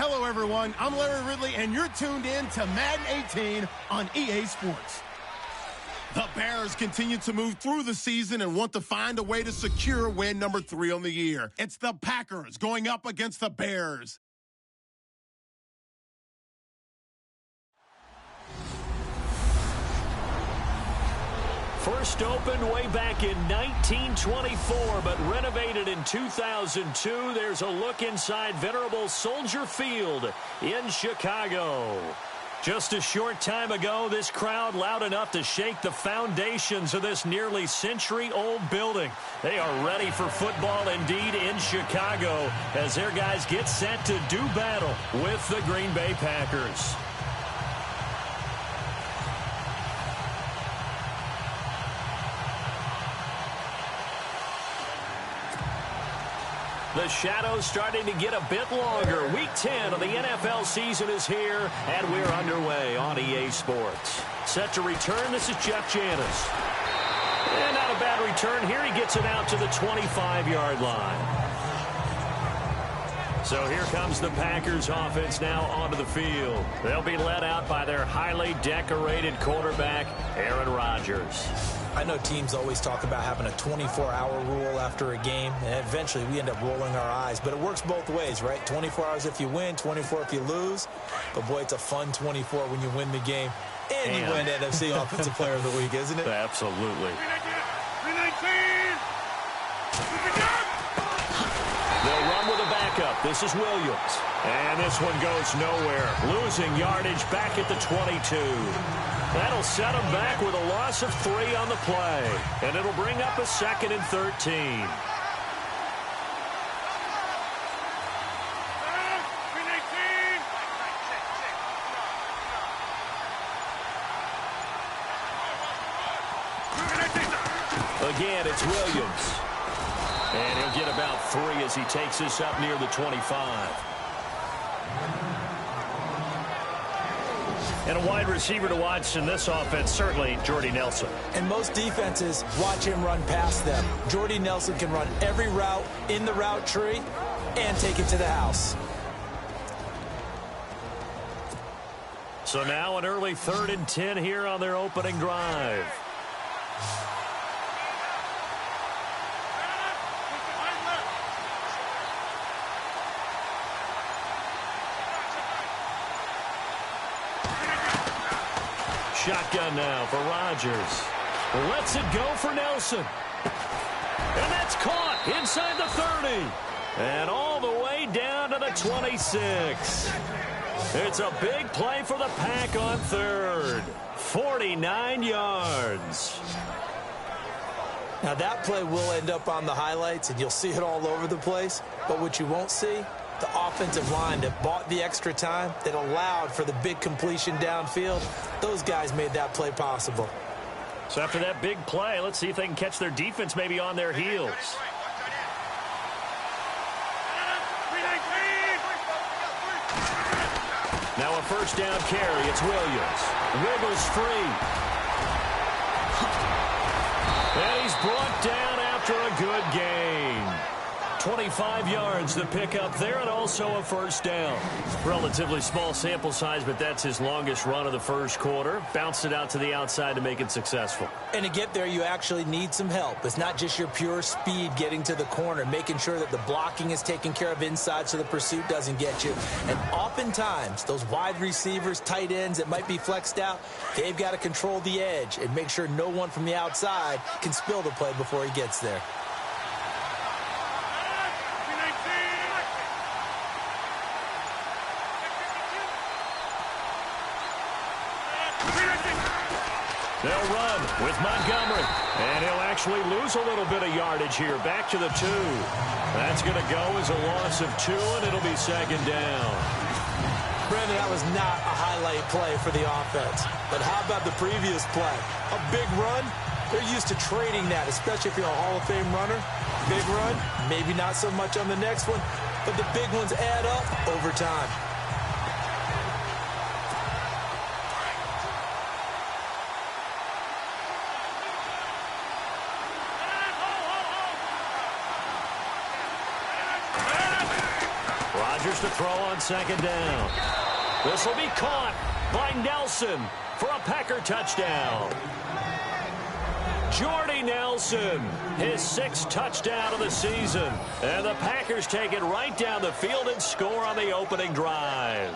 Hello, everyone. I'm Larry Ridley, and you're tuned in to Madden 18 on EA Sports. The Bears continue to move through the season and want to find a way to secure win number 3 on the year. It's the Packers going up against the Bears. First opened way back in 1924, but renovated in 2002. There's a look inside venerable Soldier Field in Chicago. Just a short time ago, this crowd loud enough to shake the foundations of this nearly century-old building. They are ready for football indeed in Chicago as their guys get set to do battle with the Green Bay Packers. The shadows starting to get a bit longer. Week 10 of the NFL season is here, and we're underway on EA Sports. Set to return, this is Jeff Janis. And not a bad return here. He gets it out to the 25-yard line. So here comes the Packers offense now onto the field. They'll be led out by their highly decorated quarterback, Aaron Rodgers. I know teams always talk about having a 24-hour rule after a game, and eventually we end up rolling our eyes. But it works both ways, right? 24 hours if you win, 24 if you lose. But, boy, it's a fun 24 when you win the game. And you win NFC Offensive Player of the Week, isn't it? Absolutely. They'll run with a backup. This is Williams. And this one goes nowhere. Losing yardage back at the 22. That'll set them back with a loss of 3 on the play. And it'll bring up a 2nd and 13. Again, it's Williams. And he'll get about 3 as he takes this up near the 25. And a wide receiver to watch in this offense, certainly Jordy Nelson. And most defenses watch him run past them. Jordy Nelson can run every route in the route tree and take it to the house. So now an early 3rd and 10 here on their opening drive. Shotgun now for Rodgers. Lets it go for Nelson. And that's caught inside the 30. And all the way down to the 26. It's a big play for the Pack on 3rd. 49 yards. Now that play will end up on the highlights, and you'll see it all over the place. But what you won't see, the offensive line that bought the extra time, that allowed for the big completion downfield, those guys made that play possible. So after that big play, let's see if they can catch their defense maybe on their heels. Now a first down carry. It's Williams. Wiggles free. And he's brought down after a good gain. 25 yards to pick up there, and also a first down. Relatively small sample size, but that's his longest run of the first quarter. Bounced it out to the outside to make it successful. And to get there, you actually need some help. It's not just your pure speed getting to the corner, making sure that the blocking is taken care of inside so the pursuit doesn't get you. And oftentimes, those wide receivers, tight ends that might be flexed out, they've got to control the edge and make sure no one from the outside can spill the play before he gets there. They'll run with Montgomery. And he'll actually lose a little bit of yardage here. Back to the 2. That's going to go as a loss of 2, and it'll be 2nd down. Brandon, that was not a highlight play for the offense. But how about the previous play? A big run? They're used to trading that, especially if you're a Hall of Fame runner. Big run, maybe not so much on the next one, but the big ones add up over time. Rodgers to throw on second down. This will be caught by Nelson for a Packer touchdown. Jordy Nelson, his 6th touchdown of the season. And the Packers take it right down the field and score on the opening drive.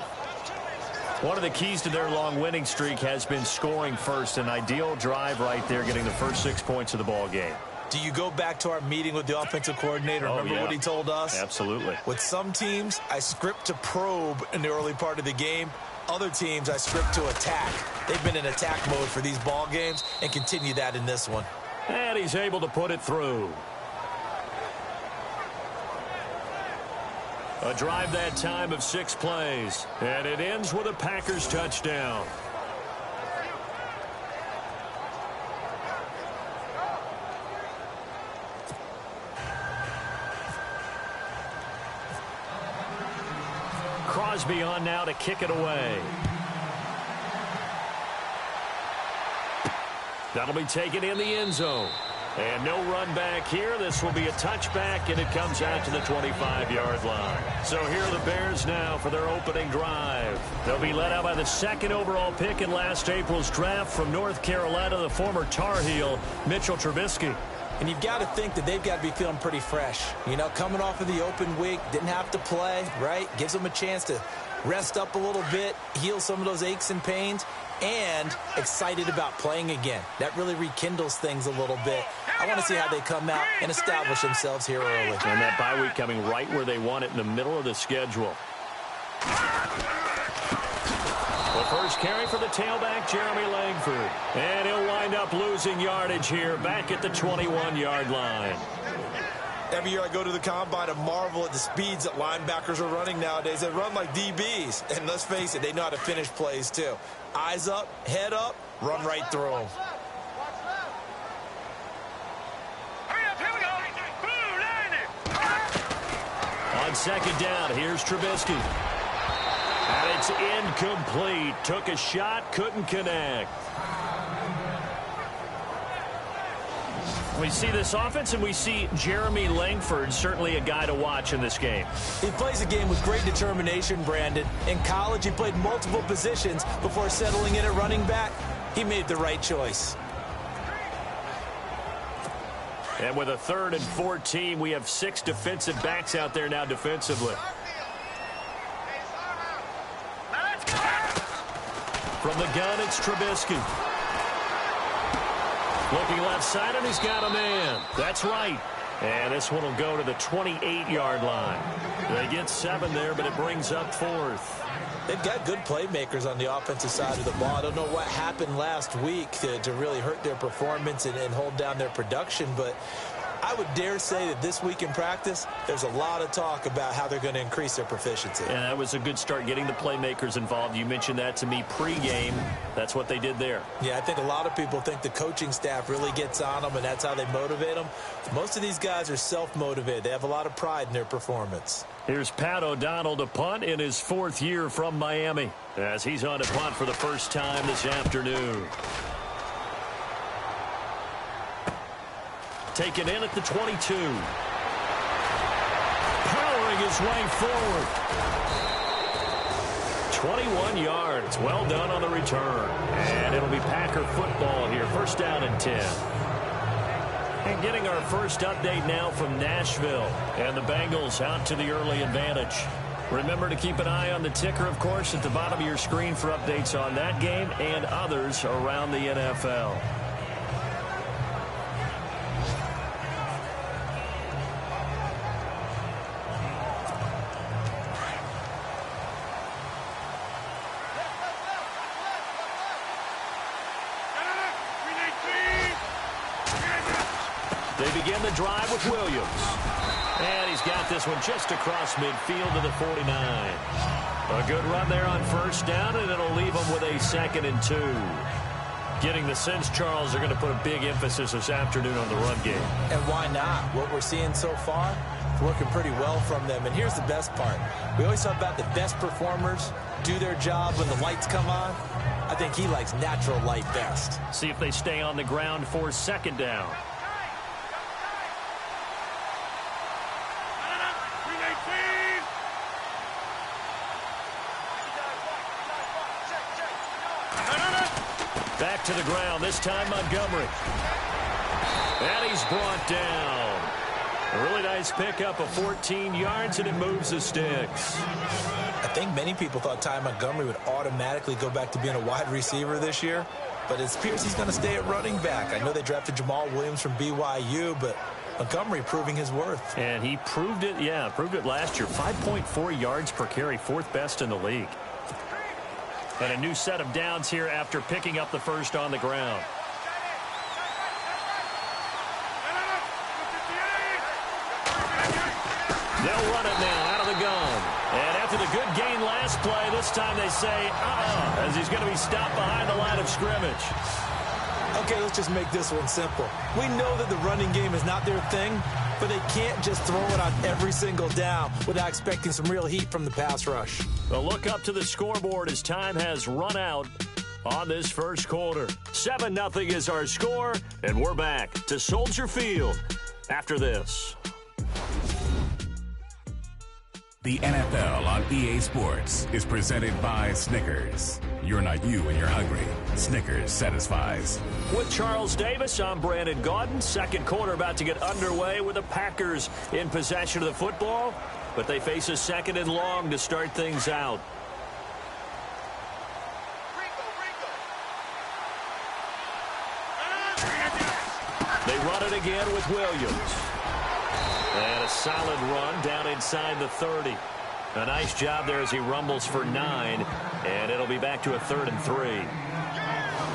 One of the keys to their long winning streak has been scoring first. An ideal drive right there, getting the first 6 points of the ball game. Do you go back to our meeting with the offensive coordinator? Remember what he told us? Absolutely. With some teams, I script to probe in the early part of the game. Other teams, I script to attack. They've been in attack mode for these ball games and continue that in this one. And he's able to put it through. A drive that time of 6 plays. And it ends with a Packers touchdown. Crosby on now to kick it away. That'll be taken in the end zone. And no run back here. This will be a touchback, and it comes out to the 25-yard line. So here are the Bears now for their opening drive. They'll be led out by the 2nd overall pick in last April's draft from North Carolina, the former Tar Heel, Mitchell Trubisky. And you've got to think that they've got to be feeling pretty fresh. You know, coming off of the open week, didn't have to play, right? Gives them a chance to rest up a little bit, heal some of those aches and pains, and excited about playing again. That really rekindles things a little bit. I want to see how they come out and establish themselves here early. And that bye week coming right where they want it, in the middle of the schedule. The first carry for the tailback, Jeremy Langford. And he'll wind up losing yardage here back at the 21-yard line. Every year I go to the combine and marvel at the speeds that linebackers are running nowadays. They run like DBs. And let's face it, they know how to finish plays too. Eyes up, head up, run right through them. On second down, here's Trubisky. And it's incomplete. Took a shot, couldn't connect. We see this offense, and we see Jeremy Langford, certainly a guy to watch in this game. He plays a game with great determination, Brandon. In college, he played multiple positions before settling in at running back. He made the right choice. And with a 3rd and 14, we have 6 defensive backs out there now defensively. From the gun, it's Trubisky. Looking left side, and he's got a man. That's right. And this one will go to the 28-yard line. They get 7 there, but it brings up 4th. They've got good playmakers on the offensive side of the ball. I don't know what happened last week to really hurt their performance and hold down their production, but I would dare say that this week in practice, there's a lot of talk about how they're going to increase their proficiency. And that was a good start, getting the playmakers involved. You mentioned that to me pregame. That's what they did there. Yeah, I think a lot of people think the coaching staff really gets on them, and that's how they motivate them. Most of these guys are self-motivated. They have a lot of pride in their performance. Here's Pat O'Donnell to punt in his 4th year from Miami, as he's on to punt for the first time this afternoon. Taken in at the 22. Powering his way forward. 21 yards. Well done on the return. And it'll be Packer football here. First down and 10. And getting our first update now from Nashville. And the Bengals out to the early advantage. Remember to keep an eye on the ticker, of course, at the bottom of your screen for updates on that game and others around the NFL. They begin the drive with Williams. And he's got this one just across midfield to the 49. A good run there on first down, and it'll leave them with a 2nd and 2. Getting the sense, Charles, they're going to put a big emphasis this afternoon on the run game. And why not? What we're seeing so far, it's working pretty well from them. And here's the best part. We always talk about the best performers do their job when the lights come on. I think he likes natural light best. See if they stay on the ground for 2nd down. to the ground. This time Montgomery. And he's brought down. A really nice pickup of 14 yards, and it moves the sticks. I think many people thought Ty Montgomery would automatically go back to being a wide receiver this year, but it appears he's going to stay at running back. I know they drafted Jamal Williams from BYU, but Montgomery proving his worth. And he proved it, proved it last year. 5.4 yards per carry, fourth best in the league. And a new set of downs here after picking up the first on the ground. They'll run it now out of the gun. And after the good gain last play, this time they say, as he's going to be stopped behind the line of scrimmage. Okay, let's just make this one simple. We know that the running game is not their thing, but they can't just throw it on every single down without expecting some real heat from the pass rush. A look up to the scoreboard as time has run out on this first quarter. 7-0 is our score, and we're back to Soldier Field after this. The NFL on EA Sports is presented by Snickers. You're not you when you're hungry. Snickers satisfies. With Charles Davis, I'm Brandon Gaudin. Second quarter about to get underway with the Packers in possession of the football, but they face a second and long to start things out. They run it again with Williams. And a solid run down inside the 30. A nice job there as he rumbles for 9, and it'll be back to a 3rd and 3.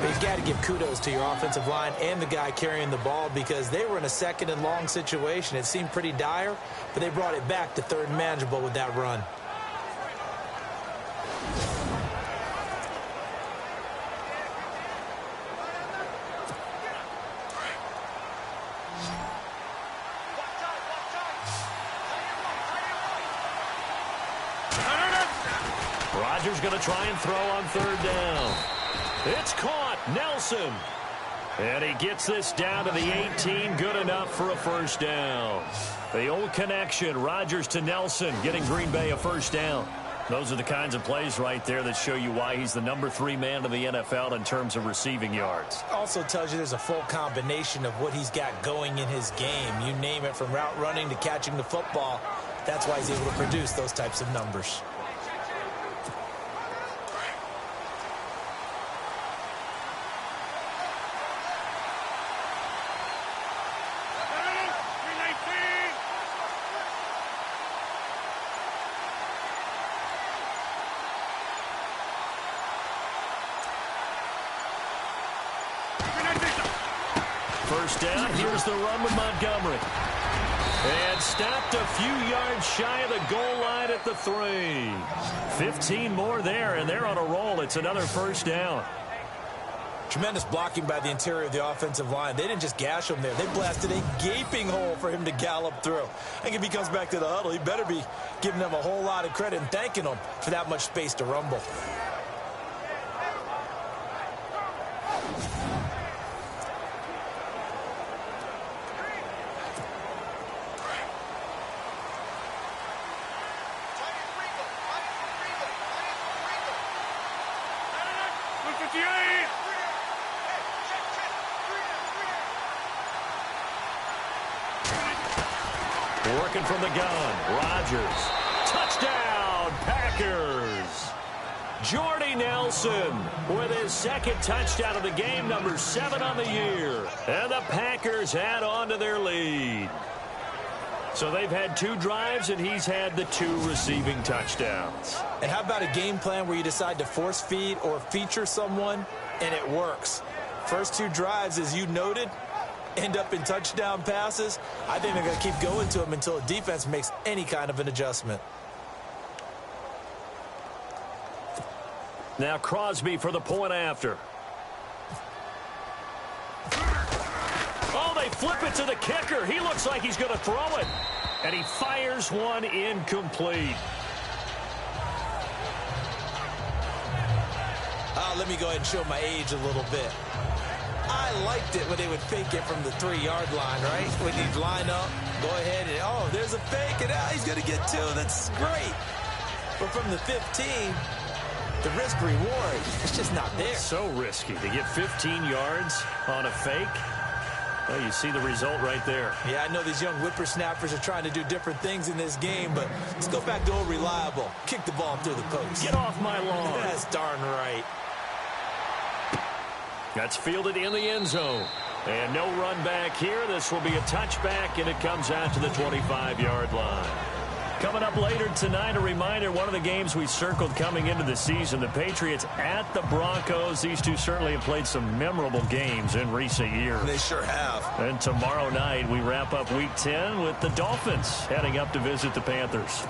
But you've got to give kudos to your offensive line and the guy carrying the ball because they were in a second and long situation. It seemed pretty dire, but they brought it back to 3rd and manageable with that run. Rodgers going to try and throw on 3rd down. It's caught. Nelson. And he gets this down to the 18. Good enough for a first down. The old connection. Rodgers to Nelson. Getting Green Bay a first down. Those are the kinds of plays right there that show you why he's the number 3 man in the NFL in terms of receiving yards. Also tells you there's a full combination of what he's got going in his game. You name it, from route running to catching the football. That's why he's able to produce those types of numbers. First down, here's the run with Montgomery. And stopped a few yards shy of the goal line at the 3. 15 more there, and they're on a roll. It's another first down. Tremendous blocking by the interior of the offensive line. They didn't just gash him there. They blasted a gaping hole for him to gallop through. I think if he comes back to the huddle, he better be giving them a whole lot of credit and thanking them for that much space to rumble. Working from the gun, Rodgers. Touchdown, Packers. Jordy Nelson with his second touchdown of the game, number 7 on the year. And the Packers add on to their lead. So they've had 2 drives, and he's had the 2 receiving touchdowns. And how about a game plan where you decide to force feed or feature someone, and it works? First 2 drives, as you noted, end up in touchdown passes. I think they're going to keep going to him until the defense makes any kind of an adjustment. Now Crosby for the point after. Oh, they flip it to the kicker. He looks like he's going to throw it. And he fires one incomplete. Let me go ahead and show my age a little bit. I liked it when they would fake it from the 3-yard line, right? When he'd line up, go ahead, and oh, there's a fake, and he's going to get 2. That's great. But from the 15, the risk-reward is just not there. So risky to get 15 yards on a fake. Well, you see the result right there. Yeah, I know these young whippersnappers are trying to do different things in this game, but let's go back to old reliable. Kick the ball through the post. Get off my lawn. That's darn right. That's fielded in the end zone. And no run back here. This will be a touchback, and it comes out to the 25-yard line. Coming up later tonight, a reminder, one of the games we circled coming into the season, the Patriots at the Broncos. These two certainly have played some memorable games in recent years. They sure have. And tomorrow night, we wrap up Week 10 with the Dolphins heading up to visit the Panthers.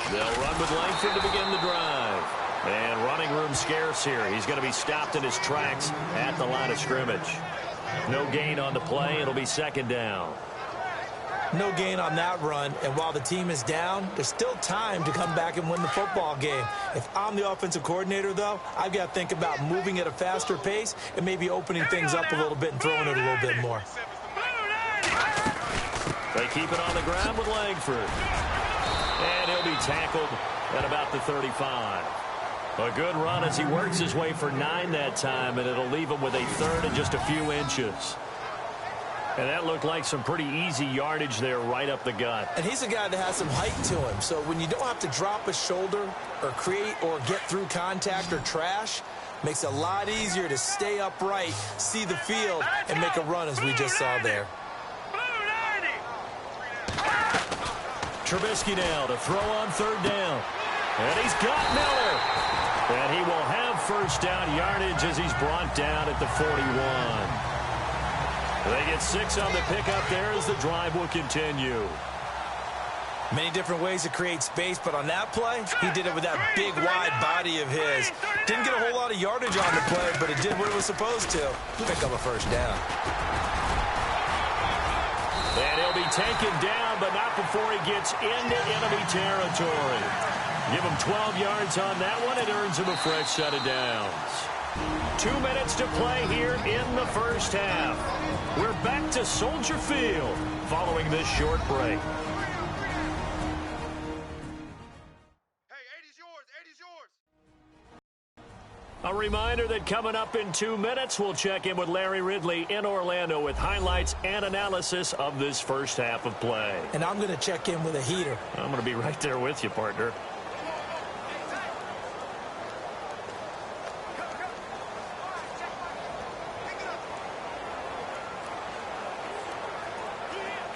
They'll run with Langford to begin the drive. And running room scarce here. He's going to be stopped in his tracks at the line of scrimmage. No gain on the play. It'll be second down. No gain on that run, and while the team is down, there's still time to come back and win the football game. If I'm the offensive coordinator, though, I've got to think about moving at a faster pace and maybe opening things up a little bit and throwing it a little bit more. They keep it on the ground with Langford. And he'll be tackled at about the 35. A good run as he works his way for 9 that time, and it'll leave him with a third and just a few inches. And that looked like some pretty easy yardage there right up the gut. And he's a guy that has some height to him, so when you don't have to drop a shoulder or create or get through contact or trash, makes it a lot easier to stay upright, see the field, and make a run as we just saw there. Trubisky now to throw on third down. And he's got Miller. And he will have first down yardage as he's brought down at the 41. They get 6 on the pickup there as the drive will continue. Many different ways to create space, but on that play, he did it with that big, wide body of his. Didn't get a whole lot of yardage on the play, but it did what it was supposed to. Pick up a first down. And he'll be taken down, but not before he gets into enemy territory. Give him 12 yards on that one. It earns him a fresh set of downs. 2 minutes to play here in the first half. We're back to Soldier Field following this short break. A reminder that coming up in 2 minutes, we'll check in with Larry Ridley in Orlando with highlights and analysis of this first half of play. And I'm going to check in with a heater. I'm going to be right there with you, partner.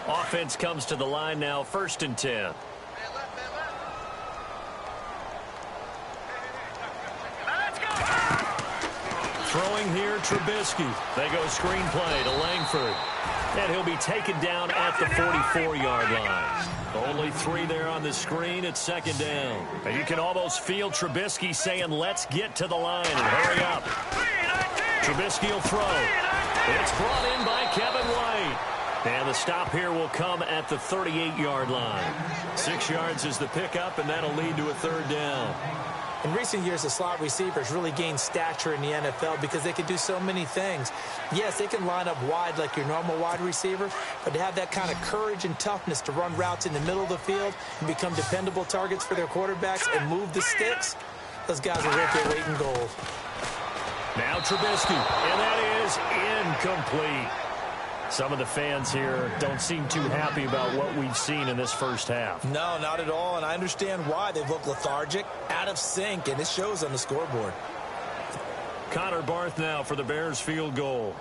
Offense comes to the line now, 1st and 10. Throwing here, Trubisky. They go screenplay to Langford. And he'll be taken down at the 44-yard line. Only 3 there on the screen at second down. And you can almost feel Trubisky saying, let's get to the line and hurry up. Trubisky will throw. It's brought in by Kevin White. And the stop here will come at the 38-yard line. 6 yards is the pickup, and that'll lead to a third down. In recent years, the slot receivers really gained stature in the NFL because they can do so many things. Yes, they can line up wide like your normal wide receiver, but to have that kind of courage and toughness to run routes in the middle of the field and become dependable targets for their quarterbacks and move the sticks, those guys are worth their weight in gold. Now Trubisky, and that is incomplete. Some of the fans here don't seem too happy about what we've seen in this first half. No, not at all, and I understand why. They've looked lethargic, out of sync, and it shows on the scoreboard. Connor Barth now for the Bears field goal.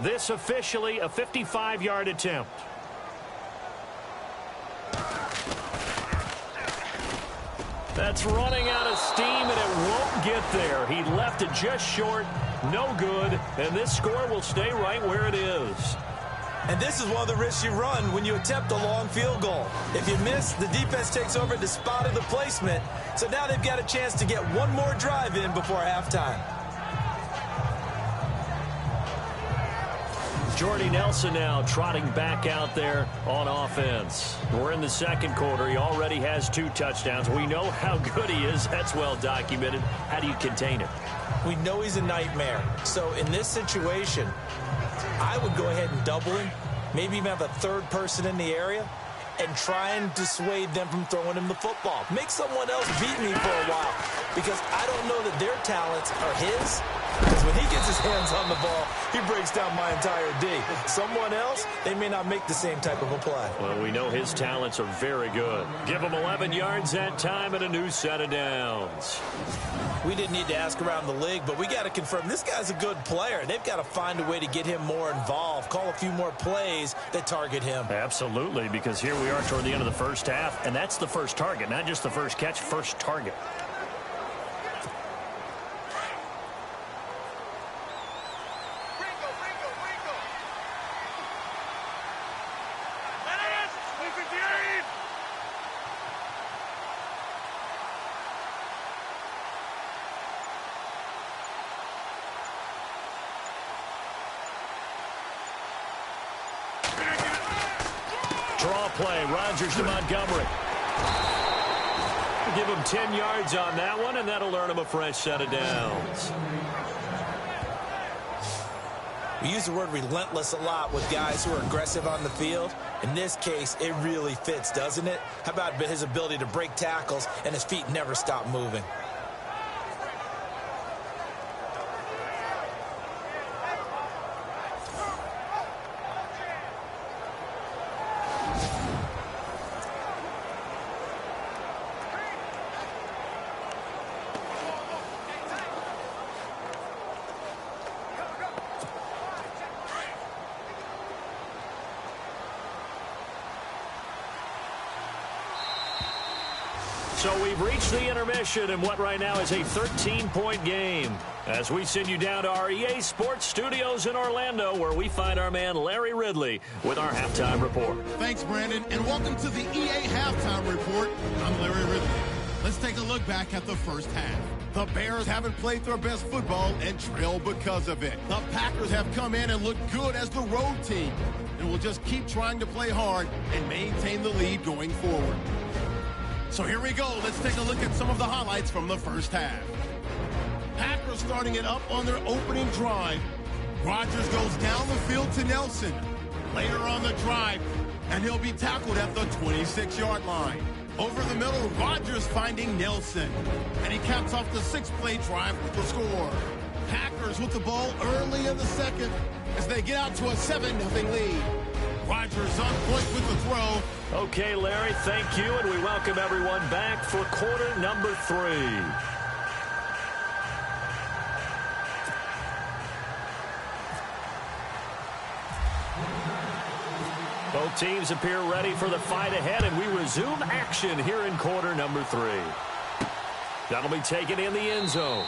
This officially a 55-yard attempt. That's running out of steam, and it won't get there. He left it just short, no good, and this score will stay right where it is. And this is one of the risks you run when you attempt a long field goal. If you miss, the defense takes over at the spot of the placement. So now they've got a chance to get one more drive in before halftime. Jordy Nelson now trotting back out there on offense. We're in the second quarter. He already has 2 touchdowns. We know how good he is. That's well documented. How do you contain him? We know he's a nightmare. So in this situation, I would go ahead and double him, maybe even have a third person in the area, and try and dissuade them from throwing him the football. Make someone else beat me for a while, because I don't know that their talents are his, because when he gets his hands on the ball, he breaks down my entire D. Someone else, they may not make the same type of a play. Well, we know his talents are very good. Give him 11 yards that time and a new set of downs. We didn't need to ask around the league, but we got to confirm this guy's a good player. They've got to find a way to get him more involved, call a few more plays that target him. Absolutely, because here we are toward the end of the first half, and that's the first target, not just the first catch, first target. Draw play, Rodgers to Montgomery. Give him 10 yards on that one, and that'll earn him a fresh set of downs. We use the word relentless a lot with guys who are aggressive on the field. In this case, it really fits, doesn't it? How about his ability to break tackles and his feet never stop moving? So we've reached the intermission in what right now is a 13-point game as we send you down to our EA Sports Studios in Orlando, where we find our man Larry Ridley with our halftime report. Thanks, Brandon, and welcome to the EA Halftime Report. I'm Larry Ridley. Let's take a look back at the first half. The Bears haven't played their best football and trail because of it. The Packers have come in and looked good as the road team and will just keep trying to play hard and maintain the lead going forward. So here we go. Let's take a look at some of the highlights from the first half. Packers starting it up on their opening drive. Rodgers goes down the field to Nelson. Later on the drive, and he'll be tackled at the 26-yard line. Over the middle, Rodgers finding Nelson. And he caps off the 6-play drive with the score. Packers with the ball early in the second as they get out to a 7-0 lead. Rodgers on point with the throw. Okay, Larry, thank you, and we welcome everyone back for quarter number 3. Both teams appear ready for the fight ahead, and we resume action here in quarter number 3. That'll be taken in the end zone.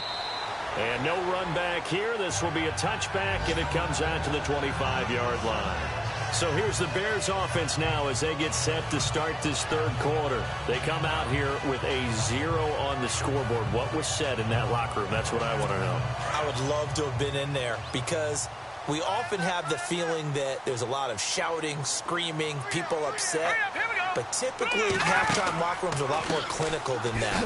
And no run back here. This will be a touchback, and it comes out to the 25-yard line. So here's the Bears offense now as they get set to start this third quarter. They come out here with a 0 on the scoreboard. What was said in that locker room? That's what I want to know. I would love to have been in there, because we often have the feeling that there's a lot of shouting, screaming, people upset. But typically, halftime locker rooms are a lot more clinical than that.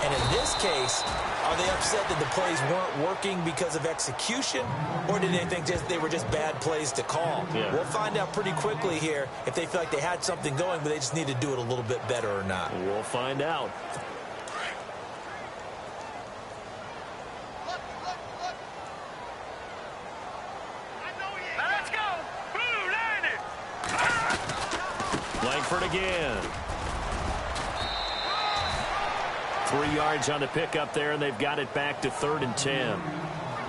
And in this case, are they upset that the plays weren't working because of execution, or did they think they were just bad plays to call? Yeah. We'll find out pretty quickly here if they feel like they had something going, but they just need to do it a little bit better or not. We'll find out. Langford again. 3 yards on the pickup there, and they've got it back to 3rd and 10.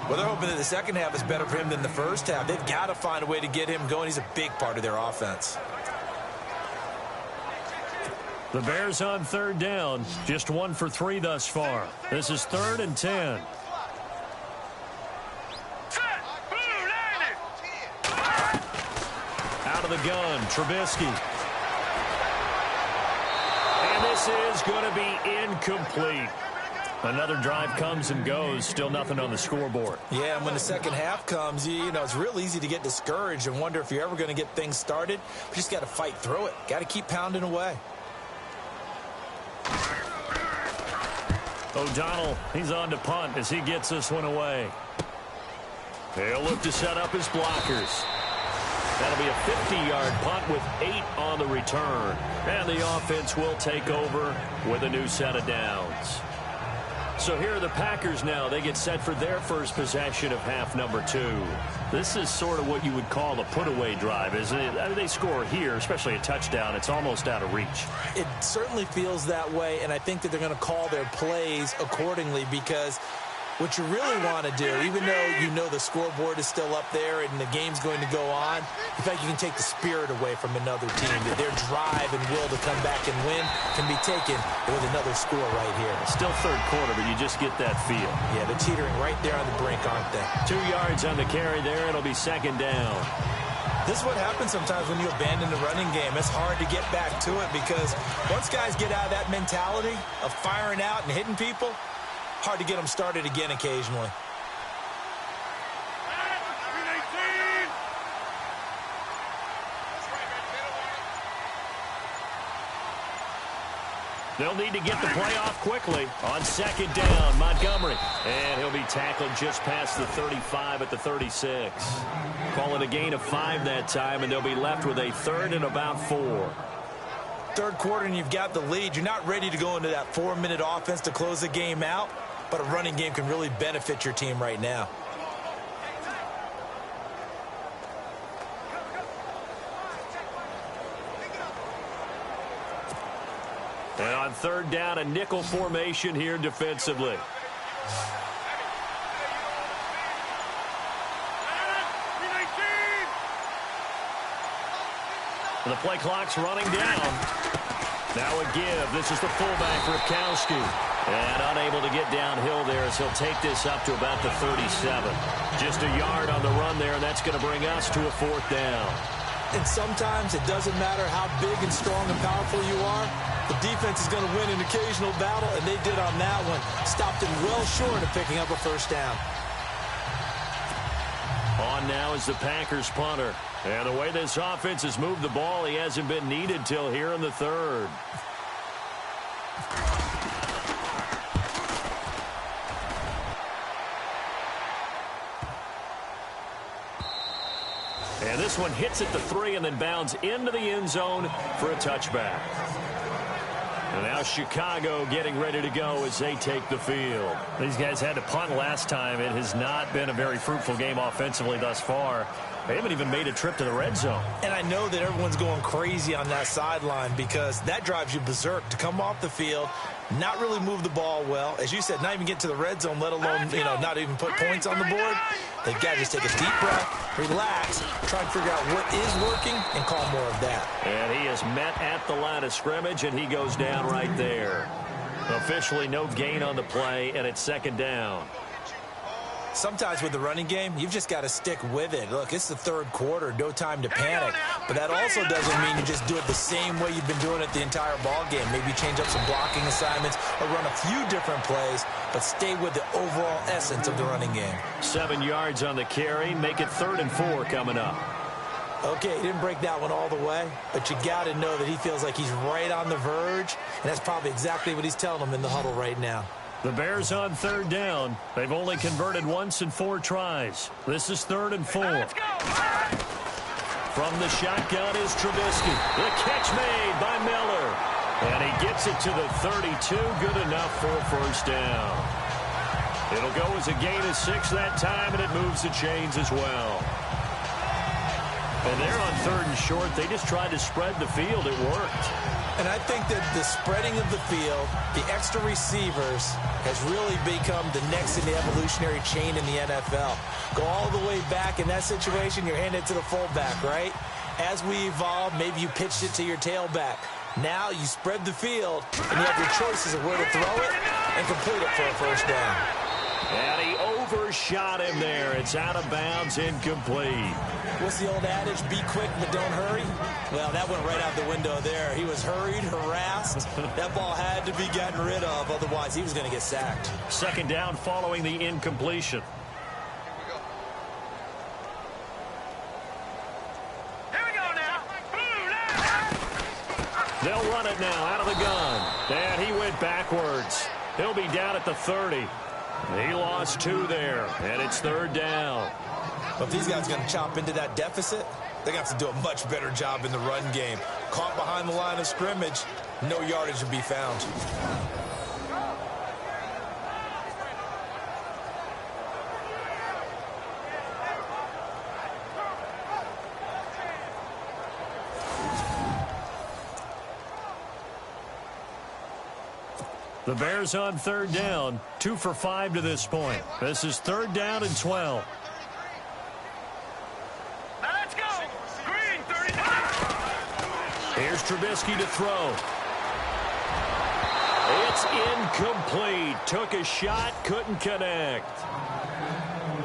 Well, they're hoping that the second half is better for him than the first half. They've got to find a way to get him going. He's a big part of their offense. The Bears on 3rd down, just 1 for 3 thus far. This is 3rd and 10. Out of the gun, Trubisky. And this is going to be incomplete. Another drive comes and goes, still nothing on the scoreboard. Yeah, and when the second half comes, you know, it's real easy to get discouraged and wonder if you're ever going to get things started. You just got to fight through it. Got to keep pounding away. O'Donnell, he's on to punt as he gets this one away. They'll look to set up his blockers. That'll be a 50-yard punt with 8 on the return. And the offense will take over with a new set of downs. So here are the Packers now. They get set for their first possession of half number 2. This is sort of what you would call a put-away drive, isn't it? I mean, they score here, especially a touchdown. It's almost out of reach. It certainly feels that way, and I think that they're going to call their plays accordingly because what you really want to do, even though you know the scoreboard is still up there and the game's going to go on, in fact, you can take the spirit away from another team. That their drive and will to come back and win can be taken with another score right here. Still third quarter, but you just get that feel. Yeah, they're teetering right there on the brink, aren't they? 2 yards on the carry there. It'll be second down. This is what happens sometimes when you abandon the running game. It's hard to get back to it because once guys get out of that mentality of firing out and hitting people, hard to get them started again occasionally. They'll need to get the play off quickly on second down. Montgomery. And he'll be tackled just past the 35 at the 36. Call it a gain of 5 that time, and they'll be left with a third and about 4. Third quarter and you've got the lead. You're not ready to go into that 4-minute offense to close the game out, but a running game can really benefit your team right now. And on third down, a nickel formation here defensively. The play clock's running down. Now a give. This is the fullback, Ripkowski. And unable to get downhill there as he'll take this up to about the 37. Just a yard on the run there, and that's going to bring us to a fourth down. And sometimes it doesn't matter how big and strong and powerful you are. The defense is going to win an occasional battle, and they did on that one. Stopped him well short of picking up a first down. On now is the Packers punter. And the way this offense has moved the ball, he hasn't been needed till here in the third. And this one hits at the 3 and then bounds into the end zone for a touchback. And now Chicago getting ready to go as they take the field. These guys had to punt last time. It has not been a very fruitful game offensively thus far. They haven't even made a trip to the red zone. And I know that everyone's going crazy on that sideline because that drives you berserk to come off the field, not really move the ball well. As you said, not even get to the red zone, let alone, not even put points on the board. They've got to just take a deep breath, relax, try and figure out what is working, and call more of that. And he is met at the line of scrimmage, and he goes down right there. Officially no gain on the play, and it's second down. Sometimes with the running game, you've just got to stick with it. Look, it's the third quarter, no time to panic. But that also doesn't mean you just do it the same way you've been doing it the entire ball game. Maybe change up some blocking assignments or run a few different plays, but stay with the overall essence of the running game. 7 yards on the carry, make it 3rd and 4 coming up. Okay, he didn't break that one all the way, but you got to know that he feels like he's right on the verge, and that's probably exactly what he's telling them in the huddle right now. The Bears on third down. They've only converted once in 4 tries. This is 3rd and 4. From the shotgun is Trubisky. The catch made by Miller. And he gets it to the 32. Good enough for a first down. It'll go as a gain of 6 that time, and it moves the chains as well. And they're on 3rd and short. They just tried to spread the field. It worked. And I think that the spreading of the field, the extra receivers, has really become the next in the evolutionary chain in the NFL. Go all the way back in that situation, you're handing it to the fullback, right? As we evolve, maybe you pitched it to your tailback. Now you spread the field, and you have your choices of where to throw it and complete it for a first down. And he overshot him there. It's out of bounds, incomplete. What's the old adage? Be quick, but don't hurry. Well, that went right out the window there. He was hurried, harassed. That ball had to be gotten rid of. Otherwise, he was going to get sacked. Second down following the incompletion. They'll run it now out of the gun. And he went backwards. He'll be down at the 30. He lost 2 there, and it's third down. But if these guys are going to chop into that deficit, they're going to have to do a much better job in the run game. Caught behind the line of scrimmage, no yardage to be found. The Bears on third down, 2 for 5 to this point. This is third down and 12. Now let's go. Green, 39. Here's Trubisky to throw. It's incomplete. Took a shot, couldn't connect.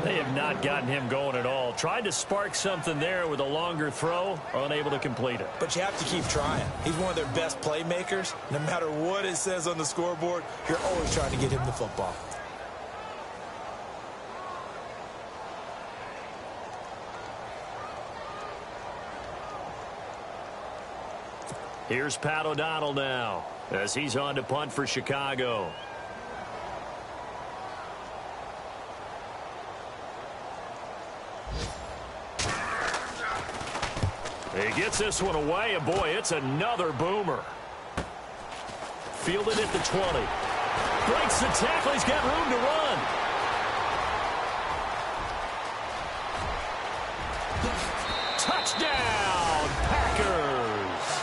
They have not gotten him going at all. Tried to spark something there with a longer throw, unable to complete it. But you have to keep trying. He's one of their best playmakers. No matter what it says on the scoreboard, you're always trying to get him the football. Here's Pat O'Donnell now as he's on to punt for Chicago. He gets this one away, and boy, it's another boomer. Fielded at the 20. Breaks the tackle. He's got room to run. Touchdown, Packers.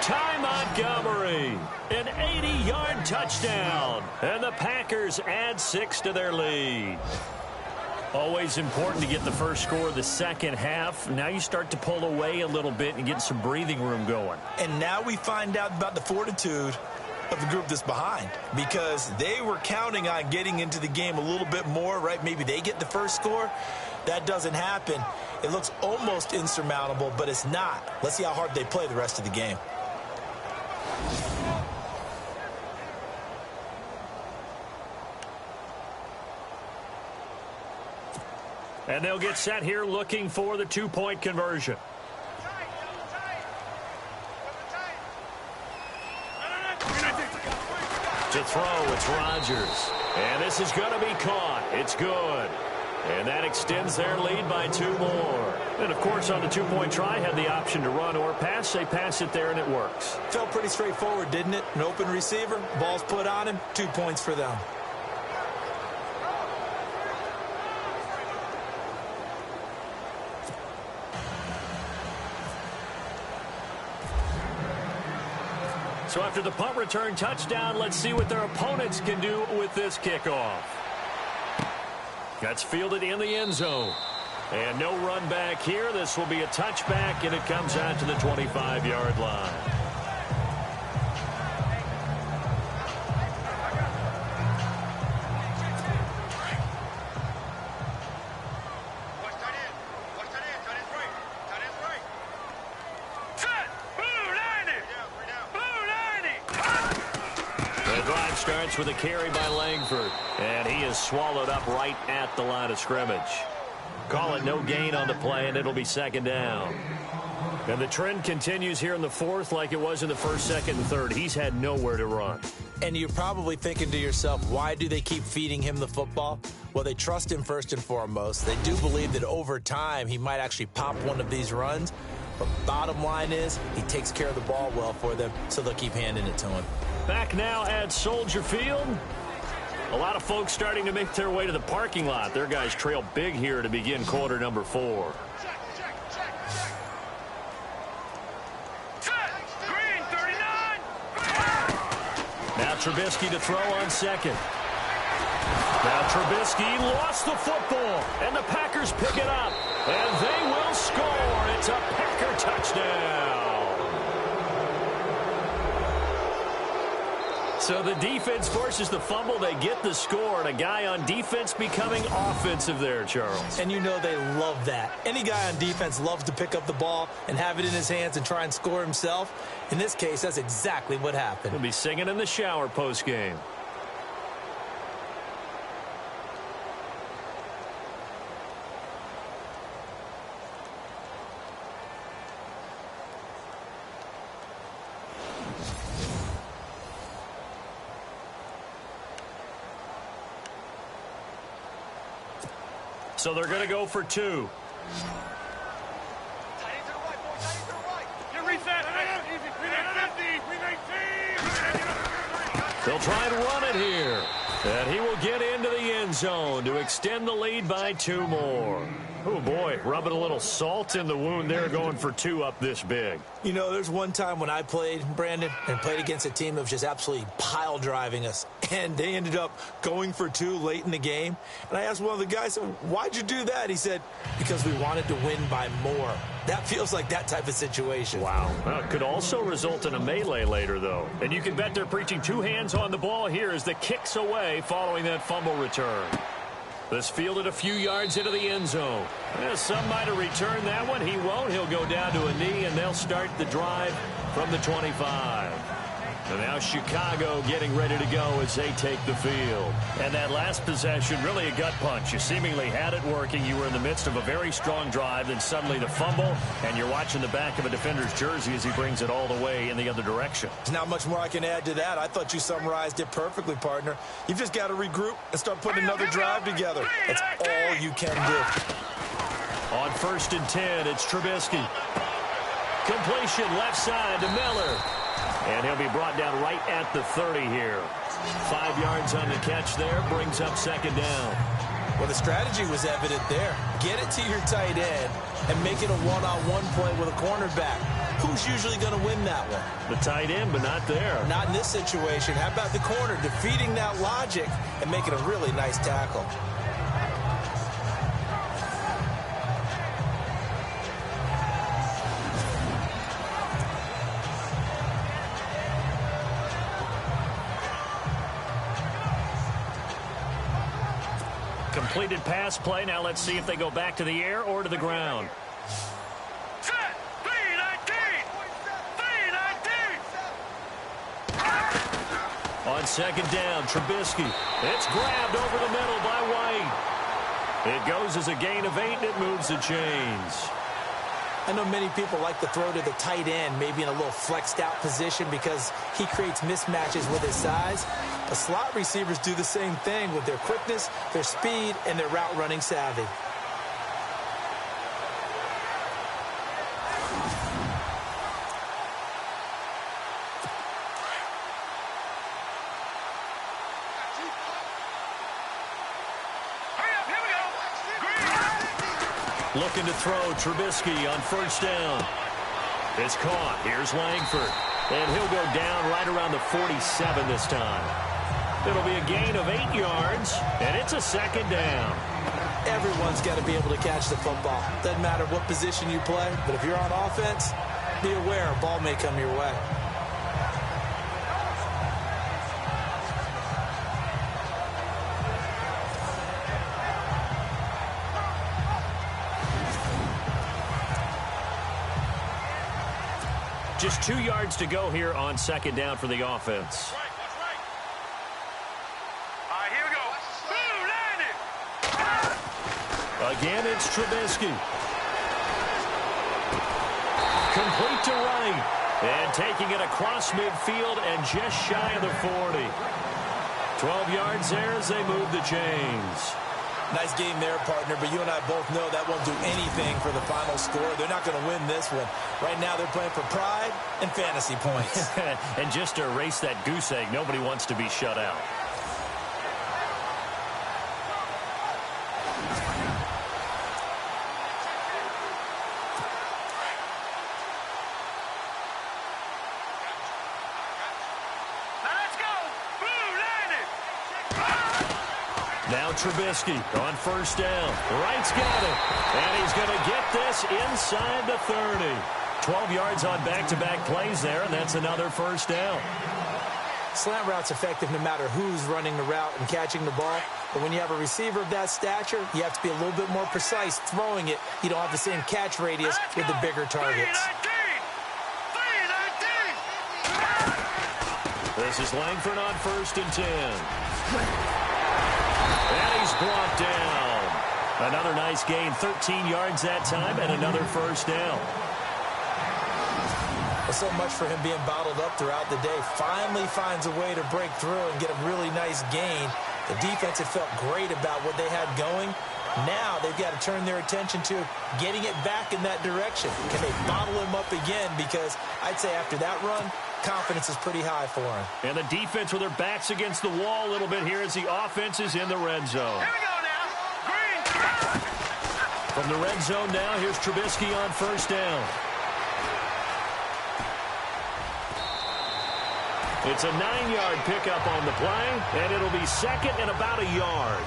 Ty Montgomery, an 80-yard touchdown. And the Packers add 6 to their lead. Always important to get the first score of the second half. Now you start to pull away a little bit and get some breathing room going. And now we find out about the fortitude of the group that's behind, because they were counting on getting into the game a little bit more, right? Maybe they get the first score. That doesn't happen. It looks almost insurmountable, but it's not. Let's see how hard they play the rest of the game. And they'll get set here looking for the two-point conversion. To throw, it's Rodgers. And this is going to be caught. It's good. And that extends their lead by 2 more. And, of course, on the two-point try, had the option to run or pass. They pass it there, and it works. Felt pretty straightforward, didn't it? An open receiver, ball's put on him, 2 points for them. So after the punt return touchdown, let's see what their opponents can do with this kickoff. That's fielded in the end zone. And no run back here. This will be a touchback, and it comes out to the 25-yard line. Starts with a carry by Langford, and he is swallowed up right at the line of scrimmage. Call it no gain on the play, and it'll be second down. And the trend continues here in the fourth like it was in the first, second, and third. He's had nowhere to run. And you're probably thinking to yourself, why do they keep feeding him the football? Well, they trust him first and foremost. They do believe that over time he might actually pop one of these runs. But bottom line is he takes care of the ball well for them, so they'll keep handing it to him. Back now at Soldier Field. A lot of folks starting to make their way to the parking lot. Their guys trail big here to begin quarter number 4. Green, 39. Now Trubisky to throw on second. Now Trubisky lost the football, and the Packers pick it up, and they will score. It's a Packer touchdown. So the defense forces the fumble. They get the score, and a guy on defense becoming offensive there, Charles. And you know they love that. Any guy on defense loves to pick up the ball and have it in his hands and try and score himself. In this case, that's exactly what happened. He'll be singing in the shower post-game. So they're going to go for 2. Tight end to the right, boy. Tight end to the right. You reset. Easy. 319. They'll try and run it here. And he will get into the end zone to extend the lead by 2 more. Oh, boy, rubbing a little salt in the wound there, going for 2 up this big. You know, there's one time when I played, Brandon, and played against a team that was just absolutely pile driving us. And they ended up going for 2 late in the game. And I asked one of the guys, why'd you do that? He said, because we wanted to win by more. That feels like that type of situation. Wow. Well, it could also result in a melee later, though. And you can bet they're preaching 2 hands on the ball here as the kick's away following that fumble return. This fielded a few yards into the end zone. Well, some might have returned that one. He won't. He'll go down to a knee, and they'll start the drive from the 25. And now Chicago getting ready to go as they take the field. And that last possession, really a gut punch. You seemingly had it working. You were in the midst of a very strong drive, then suddenly the fumble, and you're watching the back of a defender's jersey as he brings it all the way in the other direction. There's not much more I can add to that. I thought you summarized it perfectly, partner. You've just got to regroup and start putting another drive together. That's all you can do. On 1st and 10, it's Trubisky. Completion left side to Miller. And he'll be brought down right at the 30 here. 5 yards on the catch there, brings up 2nd down. Well, the strategy was evident there. Get it to your tight end and make it a one-on-one play with a cornerback. Who's usually going to win that one? The tight end, but not there. Not in this situation. How about the corner defeating that logic and making a really nice tackle? Completed pass play. Now let's see if they go back to the air or to the ground. Set. 319. 319. On 2nd down, Trubisky. It's grabbed over the middle by White. It goes as a gain of 8, and it moves the chains. I know many people like to throw to the tight end, maybe in a little flexed out position because he creates mismatches with his size. But slot receivers do the same thing with their quickness, their speed, and their route running savvy. Looking to throw, Trubisky on 1st down. It's caught. Here's Langford. And he'll go down right around the 47 this time. It'll be a gain of 8 yards, and it's a 2nd down. Everyone's got to be able to catch the football. Doesn't matter what position you play, but if you're on offense, be aware a ball may come your way. Just 2 yards to go here on 2nd down for the offense. All right, here we go. Boom, landed. Again, it's Trubisky. Complete to right. And taking it across midfield and just shy of the 40. 12 yards there as they move the chains. Nice game there, partner, but you and I both know that won't do anything for the final score. They're not going to win this one. Right now they're playing for pride and fantasy points. And just to erase that goose egg, nobody wants to be shut out. Now Trubisky on 1st down. Wright's got it. And he's going to get this inside the 30. 12 yards on back-to-back plays there, and that's another 1st down. Slant route's effective no matter who's running the route and catching the ball. But when you have a receiver of that stature, you have to be a little bit more precise throwing it. You don't have the same catch radius with the bigger targets. This is Langford on 1st and 10. And he's brought down. Another nice gain, 13 yards that time, and another first down. Well, so much for him being bottled up throughout the day. Finally finds a way to break through and get a really nice gain. The defense had felt great about what they had going. Now they've got to turn their attention to getting it back in that direction. Can they bottle him up again? Because I'd say after that run, confidence is pretty high for him. And the defense with their backs against the wall a little bit here as the offense is in the red zone. Here we go now. Green. From the red zone now, here's Trubisky on 1st down. It's a 9-yard pickup on the play, and it'll be 2nd and about a yard.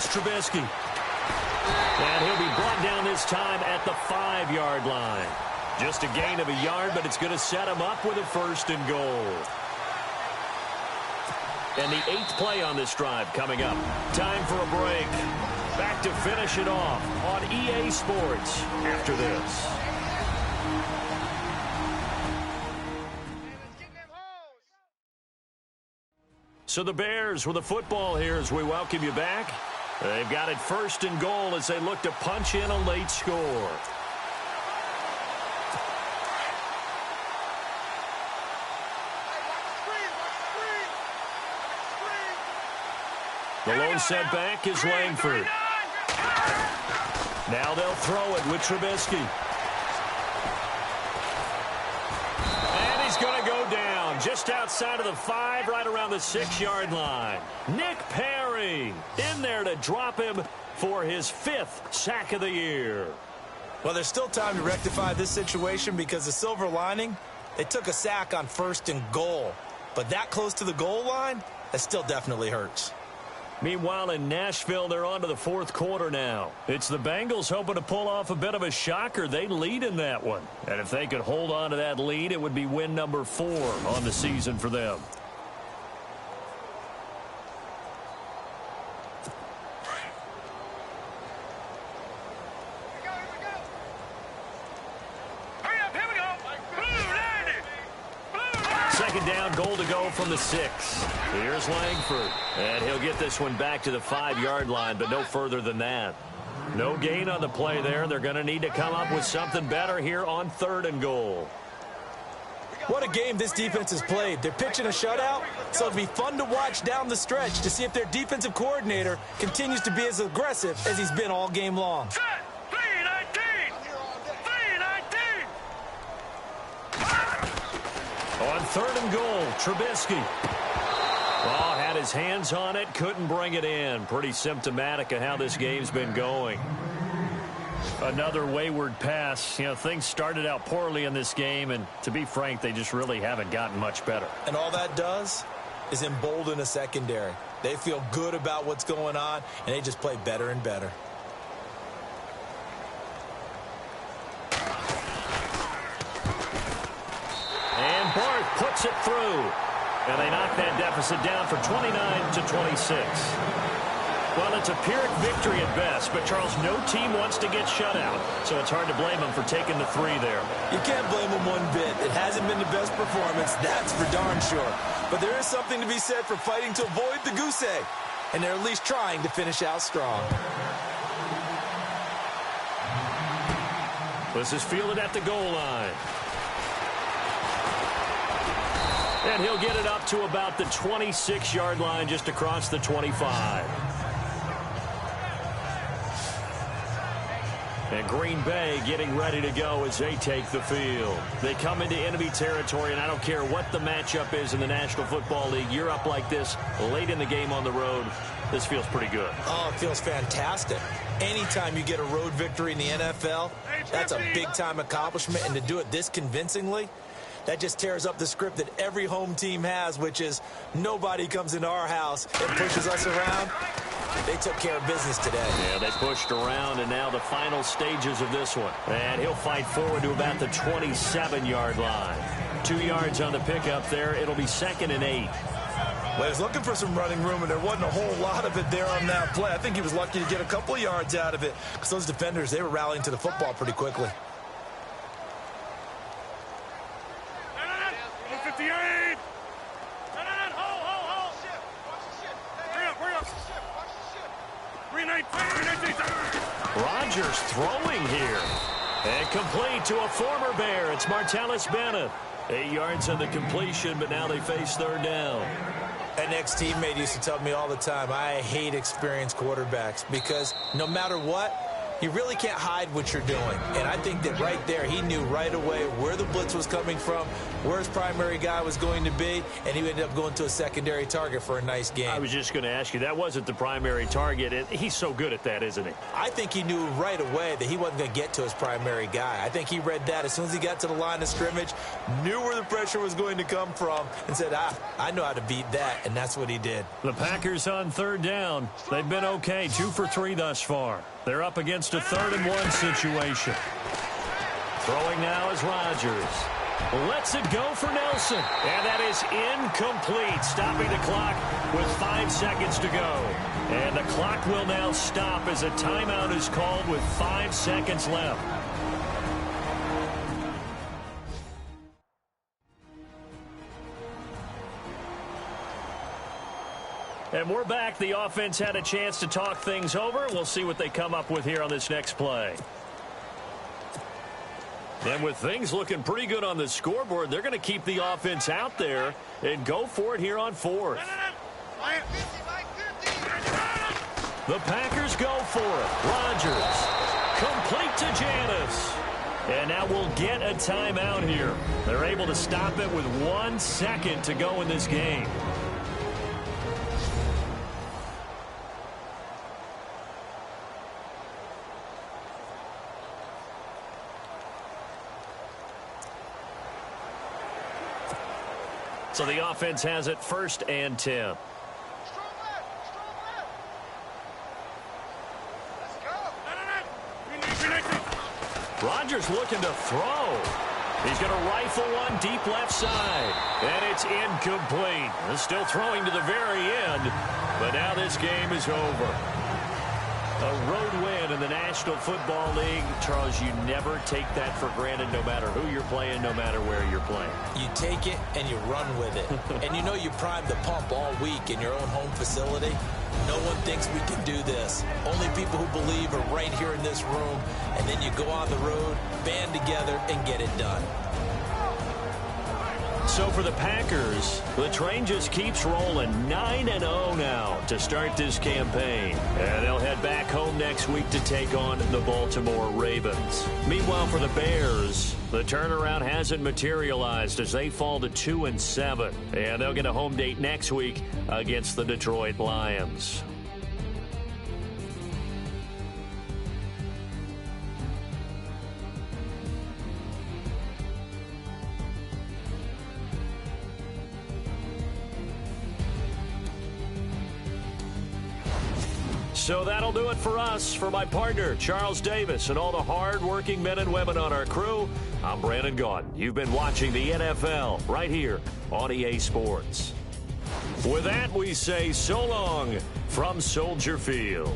Trubisky. And he'll be brought down this time at the 5-yard line. Just a gain of a yard, but it's going to set him up with a 1st and goal. And the 8th play on this drive coming up. Time for a break. Back to finish it off on EA Sports after this. So the Bears with the football here as we welcome you back. They've got it 1st and goal as they look to punch in a late score. The lone setback is Langford. Now they'll throw it with Trubisky. And he's going to go down just outside of the 5, right around the 6-yard line. Nick Perry in there to drop him for his 5th sack of the year. Well, there's still time to rectify this situation because the silver lining, they took a sack on 1st and goal. But that close to the goal line, that still definitely hurts. Meanwhile, in Nashville, they're on to the 4th quarter now. It's the Bengals hoping to pull off a bit of a shocker. They lead in that one. And if they could hold on to that lead, it would be win number 4 on the season for them. Second down, goal to go from the 6. Here's Langford. And he'll get this one back to the 5-yard line, but no further than that. No gain on the play there. They're going to need to come up with something better here on 3rd and goal. What a game this defense has played. They're pitching a shutout, so it'll be fun to watch down the stretch to see if their defensive coordinator continues to be as aggressive as he's been all game long. On 3rd and goal, Trubisky. Oh, had his hands on it, couldn't bring it in. Pretty symptomatic of how this game's been going. Another wayward pass. You know, things started out poorly in this game, and to be frank, they just really haven't gotten much better. And all that does is embolden a secondary. They feel good about what's going on, and they just play better and better. And Barth puts it through. And they knock that deficit down from 29 to 26. Well, it's a Pyrrhic victory at best, but Charles, no team wants to get shut out, so it's hard to blame them for taking the 3 there. You can't blame them one bit. It hasn't been the best performance, that's for darn sure. But there is something to be said for fighting to avoid the goose egg, and they're at least trying to finish out strong. This is fielded at the goal line. And he'll get it up to about the 26-yard line just across the 25. And Green Bay getting ready to go as they take the field. They come into enemy territory, and I don't care what the matchup is in the National Football League. You're up like this late in the game on the road. This feels pretty good. Oh, it feels fantastic. Anytime you get a road victory in the NFL, that's a big-time accomplishment. And to do it this convincingly, that just tears up the script that every home team has, which is nobody comes into our house and pushes us around. They took care of business today. Yeah, they pushed around, and now the final stages of this one. And he'll fight forward to about the 27-yard line. 2 yards on the pickup there. It'll be 2nd and 8. Well, he was looking for some running room, and there wasn't a whole lot of it there on that play. I think he was lucky to get a couple of yards out of it because those defenders, they were rallying to the football pretty quickly. 58! Rodgers throwing here. And complete to a former Bear. It's Martellus Bennett. 8 yards on the completion, but now they face 3rd down. An ex-teammate used to tell me all the time, I hate experienced quarterbacks because no matter what, you really can't hide what you're doing. And I think that right there, he knew right away where the blitz was coming from, where his primary guy was going to be, and he ended up going to a secondary target for a nice game. I was just going to ask you, that wasn't the primary target. He's so good at that, isn't he? I think he knew right away that he wasn't going to get to his primary guy. I think he read that as soon as he got to the line of scrimmage, knew where the pressure was going to come from, and said, I know how to beat that, and that's what he did. The Packers on 3rd down. They've been okay, 2 for 3 thus far. They're up against a 3rd and 1 situation. Throwing now is Rodgers. Lets it go for Nelson. And that is incomplete. Stopping the clock with 5 seconds to go. And the clock will now stop as a timeout is called with 5 seconds left. And we're back. The offense had a chance to talk things over. We'll see what they come up with here on this next play. And with things looking pretty good on the scoreboard, they're going to keep the offense out there and go for it here on 4th. The Packers go for it. Rodgers. Complete to Janis. And now we'll get a timeout here. They're able to stop it with 1 second to go in this game. So the offense has it 1st and 10. Rodgers looking to throw. He's going to rifle one deep left side. And it's incomplete. He's still throwing to the very end. But now this game is over. A road win in the National Football League. Charles, you never take that for granted no matter who you're playing, no matter where you're playing. You take it and you run with it. And you know you primed the pump all week in your own home facility. No one thinks we can do this. Only people who believe are right here in this room. And then you go on the road, band together, and get it done. So for the Packers, the train just keeps rolling. 9-0 now to start this campaign. And they'll head back home next week to take on the Baltimore Ravens. Meanwhile, for the Bears, the turnaround hasn't materialized as they fall to 2-7. And they'll get a home date next week against the Detroit Lions. So that'll do it for us. For my partner, Charles Davis, and all the hard-working men and women on our crew, I'm Brandon Gaudin. You've been watching the NFL right here on EA Sports. With that, we say so long from Soldier Field.